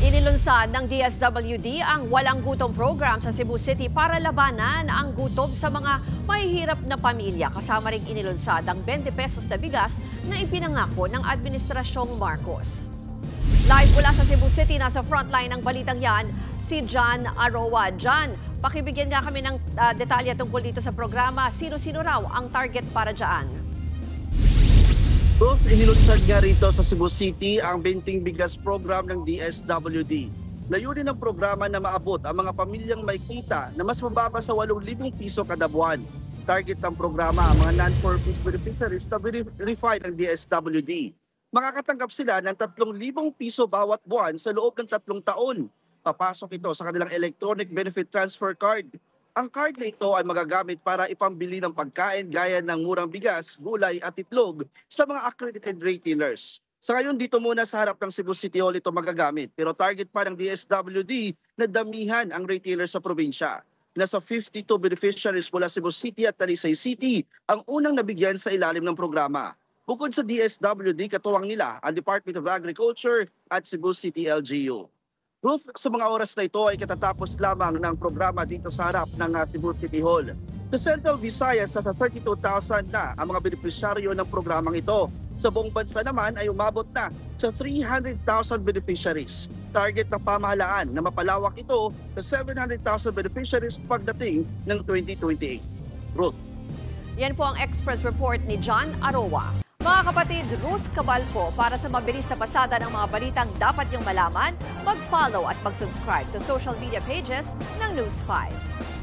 Inilunsad ng DSWD ang Walang Gutom program sa Cebu City para labanan ang gutom sa mga mahihirap na pamilya. Kasama ring inilunsad ang 20 pesos na bigas na ipinangako ng Administrasyong Marcos. Live mula sa Cebu City, nasa frontline ng balitang yan, si John Aroa. John, pakibigyan nga kami ng detalye tungkol dito sa programa. Sino-sino raw ang target para dyan? Inilunsad nga rito sa Cebu City ang Benting Bigas program ng DSWD. Layunin ng programa na maabot ang mga pamilyang may kita na mas mababa sa 8,000 piso kada buwan. Target ng programa ang mga non-for-profit beneficiaries na verified ng DSWD. Makakatanggap sila ng 3,000 piso bawat buwan sa loob ng 3 taon. Papasok ito sa kanilang electronic benefit transfer card. Ang card na ito ay magagamit para ipambili ng pagkain gaya ng murang bigas, gulay at itlog sa mga accredited retailers. Sa ngayon, dito muna sa harap ng Cebu City Hall ito magagamit, pero target pa ng DSWD na damihan ang retailer sa probinsya. Nasa 52 beneficiaries mula Cebu City at Talisay City ang unang nabigyan sa ilalim ng programa. Bukod sa DSWD, katuwang nila ang Department of Agriculture at Cebu City LGU. Ruth, sa mga oras na ito ay katatapos lamang ng programa dito sa harap ng Cebu City Hall. Sa Central Visayas, sa 32,000 na ang mga benepisyaryo ng programang ito. Sa buong bansa naman ay umabot na sa 300,000 beneficiaries. Target ng pamahalaan na mapalawak ito sa 700,000 beneficiaries pagdating ng 2028. Ruth. Yan po ang Express Report ni John Aroa. Mga kapatid, Ruth Cabalco, para sa mabilis na pasada ng mga balitang dapat niyong malaman, mag-follow at mag-subscribe sa social media pages ng News 5.